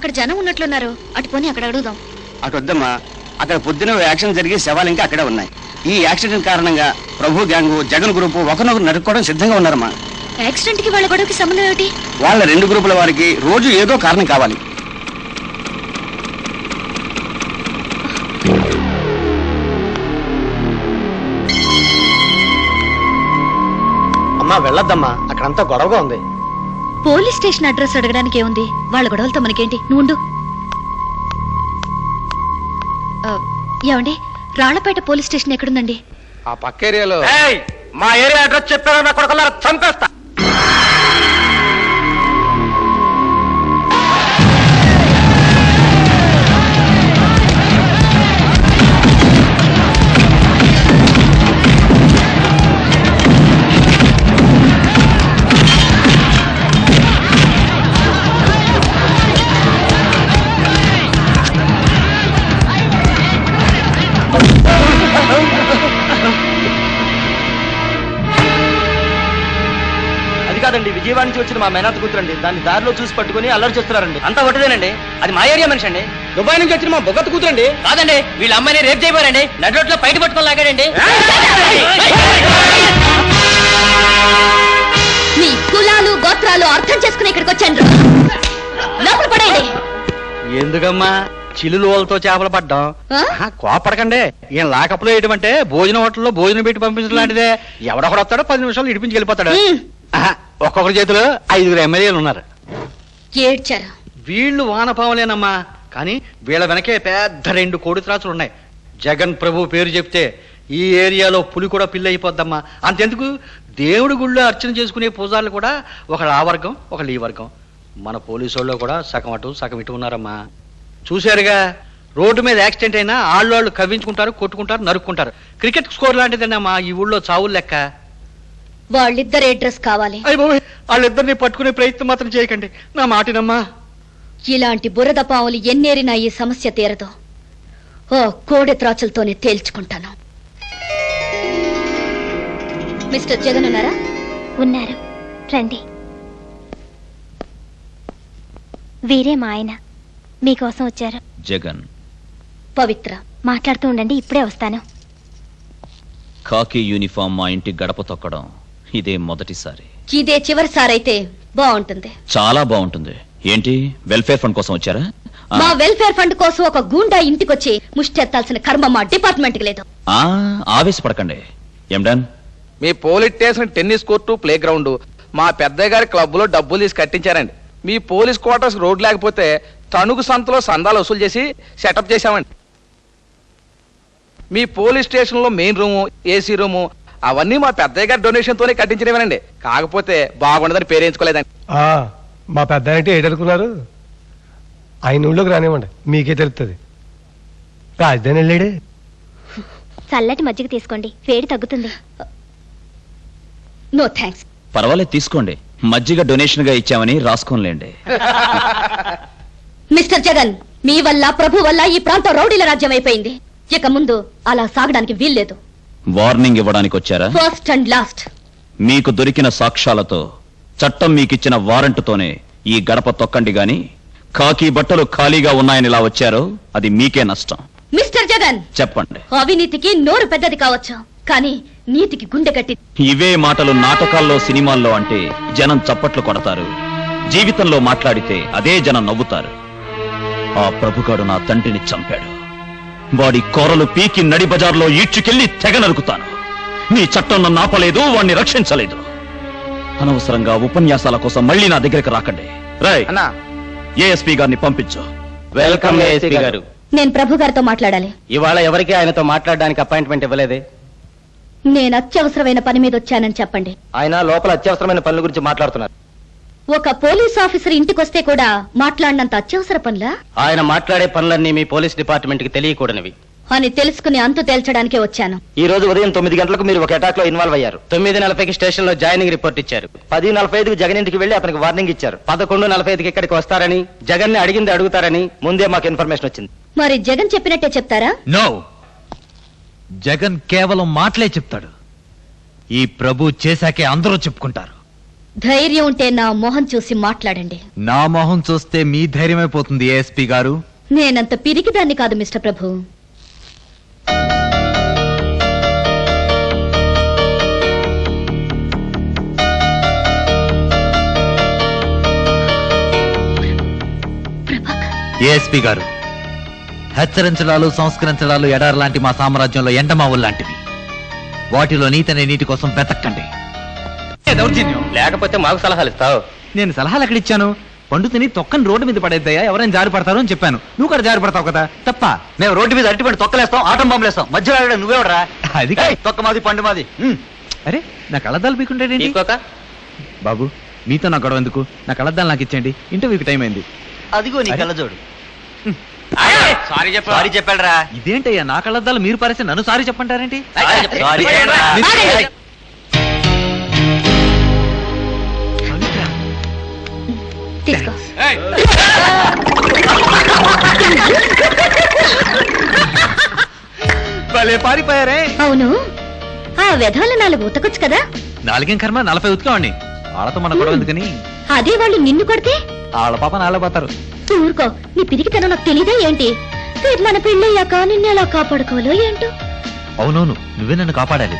అక్కడ జనం ఉన్నట్లున్నారు. అటు పోనీ అక్కడ అడుగుదాం. అటు వద్దమ్మా, అక్కడ పొద్దున యాక్సిడెంట్ జరిగి శవాలు ఇంకా అక్కడే ఉన్నాయి. ఈ యాక్సిడెంట్ కారణంగా ప్రభు గ్యాంగు జగన్ గ్రూపు ఒకరినొకరు నరుక్కోవడం సిద్ధంగా ఉన్నారమ్మా. యాక్సిడెంట్ కి వాళ్ళ గొడవకి సంబంధం ఏమిటి? వాళ్ళ రెండు గ్రూపుల వారికి రోజు ఏదో కారణం కావాలి. అమ్మా వెళ్ళొద్దమ్మా, అక్కడంతా గొడవగా ఉంది. పోలీస్ స్టేషన్ అడ్రస్ అడగడానికి ఏముంది? వాళ్ళ గొడవలతో మనకేంటి? నువ్వు ఏమండి, రాళ్లపేట పోలీస్ స్టేషన్ ఎక్కడుందండి? ఆ పక్క ఏరియాలో. మా ఏరియా అడ్రస్ చెప్పారా నా కొడుకులారా చంపేస్తా. కాదండి, విజయవాడ నుంచి వచ్చిన మా మేనత్త కూతురండి. దాన్ని దారిలో చూసి పట్టుకుని అల్లరి చేస్తున్నారండి. అంతా ఒకటిదేనండి, అది మా ఏరియా మనిషి అండి. దుబాయ్ నుంచి వచ్చిన మా బొగ్గత కూతురండి. కాదండి, వీళ్ళ అమ్మాయిని రేపు చేయబోరండి. నడి రోడ్లో బయట పట్టుకొని లాగాడండి. మీ కులాలు గోత్రాలు అర్థం చేసుకుని ఇక్కడికి వచ్చాను. లోపల పడండి. ఎందుకమ్మా చిల్లులు వాళ్ళతో చేపలు పడ్డాం? కోపడకండి. ఈయన లాకప్లో వేయటమంటే భోజనం హోటల్లో భోజనం పెట్టి పంపించడం లాంటిదే. ఎవడొకడు వస్తాడో 10 నిమిషాలు ఇడిపించి వెళ్ళిపోతాడు. ఒక్కొక్కరి చేతిలో 5 ఎమ్మెల్యేలు ఉన్నారు. ఏడ్చారు. వీళ్ళు వానపాములేనమ్మా, కానీ వీళ్ళ వెనకే పెద్ద 2 కోడిత్రాసులు ఉన్నాయి. జగన్ ప్రభు పేరు చెప్తే ఈ ఏరియాలో పులి కూడా పిల్ల అయిపోద్దమ్మా. అంతెందుకు, దేవుడి గుళ్ళో అర్చన చేసుకునే పూజారులు కూడా ఒకళ్ళు ఆ వర్గం ఒకళ్ళు ఈ వర్గం. మన పోలీసు వాళ్ళు కూడా సగం అటు సగం ఇటు ఉన్నారమ్మా. చూశారుగా, రోడ్డు మీద యాక్సిడెంట్ అయినా వాళ్ళు కవ్వించుకుంటారు, కొట్టుకుంటారు, నరుక్కుంటారు. క్రికెట్ స్కోర్ లాంటిదేనమ్మా ఈ ఊళ్ళో చావులు లెక్క. వాళ్ళిద్దరు అడ్రస్ కావాలి. అయ్యో, వాళ్ళిద్దరిని పట్టుకునే ప్రయత్నం మాత్రం చేయకండి, నా మాటినమ్మా. ఇలాంటి బురద పావులు ఎన్నేరినా ఈ సమస్య తీరదు. ఓ కోడె త్రాచులతోనే తేల్చుకుంటాను. మిస్టర్ జగన్ ఉన్నారా? ఉన్నారు, రండి. వీరే మా ఆయన, మీకోసం వచ్చారు. జగన్. పవిత్ర. మాట్లాడుతూ ఉండండి, ఇప్పుడే వస్తాను. కాకి యూనిఫామ్ మా ఇంటి గడప తొక్కడం ఇదే మొదటిసారి. ఇదే చివరిసారైతే బాగుంటుంది. చాలా బాగుంటుంది. ఏంటి, వెల్ఫేర్ ఫండ్ కోసం వచ్చారా? మా వెల్ఫేర్ ఫండ్ కోసం ఒక గూండా ఇంటికొచ్చి ముష్టెత్తాల్సిన కర్మ మా డిపార్ట్మెంట్ కి లేదు. ఆవేశపడకండి. ఏండన్, మీ police station tennis court, play ground పెద్దయ్య గారి క్లబ్ లో డబ్బులు తీసి కట్టించారండి. మీ పోలీస్ క్వార్టర్స్ రోడ్ లేకపోతే తణుకు సంతలో సందాలు వసూలు చేసి సెటప్ చేశామండి. మీ పోలీస్ స్టేషన్ లో మెయిన్ రూము, ఏసీ రూము అవన్నీ మా పెద్దయ్య గారి డొనేషన్ తోనే కట్టించినవేనండి. కాకపోతే బాగుండదని పేరేయించుకోలేదండి. మా పెద్ద అంటే ఏంటనుకున్నారు? ఆయన ఊళ్ళోకి రానివ్వండి, మీకే తెలుస్తుంది. రాజధాని వెళ్ళాడే. చల్లటి మజ్జిగ తీసుకోండి, వేడి తగ్గుతుంది. No thanks. పర్వాలేదు, తీసుకోండి. మజ్జిగ డొనేషన్ గా ఇచ్చామని రాసుకోలేండి. మిస్టర్ జగన్, మీ వల్ల ప్రభు వల్ల ఈ ప్రాంతం రౌడీల రాజ్యం అయిపోయింది. ఇక ముందు అలా సాగడానికి వీల్లేదు. వార్నింగ్ ఇవ్వడానికి వచ్చారా? First and last. మీకు దొరికిన సాక్ష్యాలతో, చట్టం మీకిచ్చిన వారెంట్తోనే ఈ గడప తొక్కండి గాని కాకి బట్టలు ఖాళీగా ఉన్నాయని ఇలా వచ్చారో అది మీకే నష్టం. మిస్టర్ జగన్, చెప్పండి. అవినీతికి నోరు పెద్దది కావచ్చు, కానీ నీతికి గుండె గట్టి. ఇవే మాటలు నాటకాల్లో, సినిమాల్లో అంటే జనం చప్పట్లు కొడతారు. జీవితంలో మాట్లాడితే అదే జనం నవ్వుతారు. ఆ ప్రభుగాడు నా తండ్రిని చంపాడు. వాడి కోరలు పీకి నడి బజార్లో ఈడ్చుకెళ్లి తెగ నరుకుతాను. నీ చట్టం నన్ను ఆపలేదు, వాణ్ణి రక్షించలేదు. అనవసరంగా ఉపన్యాసాల కోసం మళ్ళీ నా దగ్గరికి రాకండి. రాయ్, ఏఎస్పీ గారిని పంపించు. వెల్కమ్ ఏఎస్పీ గారు. నేను ప్రభు గారితో మాట్లాడాలి. ఇవాళ ఎవరికి ఆయనతో మాట్లాడడానికి అపాయింట్మెంట్ ఇవ్వలేదే? నేను అత్యవసరమైన పని మీద వచ్చానని చెప్పండి. ఆయన లోపల అత్యవసరమైన పనుల గురించి మాట్లాడుతున్నారు. ఒక పోలీస్ ఆఫీసర్ ఇంటికొస్తే కూడా మాట్లాడినంత అత్యవసర పనులా? ఆయన మాట్లాడే పనులన్నీ మీ పోలీస్ డిపార్ట్మెంట్ కి తెలియకూడనివి అని తెలుసుకుని అంతు తేల్చడానికే వచ్చాను. ఈ రోజు ఉదయం 9 గంటలకు మీరు ఒక అటాక్ లో ఇన్వాల్వ్ అయ్యారు. 9:40కి స్టేషన్ లో జాయినింగ్ రిపోర్ట్ ఇచ్చారు. 10:45కి జగన్ ఇంటికి వెళ్లి అతనికి వార్నింగ్ ఇచ్చారు. 11:45కి ఇక్కడికి వస్తారని, జగన్ ని అడిగింది అడుగుతారని ముందే మాకు ఇన్ఫర్మేషన్ వచ్చింది. మరి జగన్ చెప్పినట్టే చెప్తారా? నో, జగన్ కేవలం మాటలే చెప్తాడు. ఈ ప్రభు చేశాకే అందరూ చెప్పుకుంటారు. ధైర్యం ఉంటే నా మొహం చూసి మాట్లాడండి. నా మొహం చూస్తే మీ ధైర్యమైపోతుంది ఏఎస్పీ గారు. నేనంత పిరికిదాన్ని కాదు మిస్టర్ ప్రభు. ఏఎస్పీ గారు, హెచ్చరించడాలు సంస్కరించడాలు ఎడారి లాంటి మా సామ్రాజ్యంలో ఎండమావులు లాంటివి. వాటిలో నీతనే నీటి కోసం వెతక్కండి. దౌర్జన్యం లేకపోతే మాకు సలహాలు ఇస్తావు. నేను సలహాలు ఎక్కడిచ్చాను? పండు తిని తొక్కని రోడ్డు మీద పడేద్దయ్యా, ఎవరైనా జారి పడతారు అని చెప్పాను. నువ్వు కూడా జారి పడతావు కదా, తప్ప? మేము రోడ్డు మీద అరటిపండు తొక్కలేస్తాం, ఆటం బాంబులేస్తాం, మధ్యలో నువ్వేవడరా? అది తొక్క మాది పండు మాది. అరే, నా కళ్ళద్దాలు పీకుంటాడేంటి? బాబు, మీతో నా గొడవ ఎందుకు? నా కళ్ళద్దాలు నాకు ఇచ్చేయండి, ఇంటర్వ్యూకి టైం అయింది. అదిగో నీ కళ్ళజోడు. Sorry sorry చెప్పాడరా. ఇదేంటయ్యా, నా కళ్ళద్దాలు మీరు పరిస్తే నన్ను సారీ చెప్పంటారేంటి? సారీ తీసుకో. భలే పారిపోయారే. అవును, ఆ వెధవలు 4 ఉతకొచ్చు కదా. నాలుగేం కర్మ, 40 ఉతికావండి. వాళ్ళతో మన గొడవ ఎందుకని? అదే వాళ్ళు నిన్ను కొడితే వాళ్ళ పాప నాళ్ళ పోతారు. ఊరుకో, నీ పిరికితనం నాకు తెలీదా ఏంటి? రేపు మన పెళ్ళయ్యాక నిన్ను ఎలా కాపాడుకోవాలో ఏంటో. అవునవును, నువ్వే నన్ను కాపాడాలి.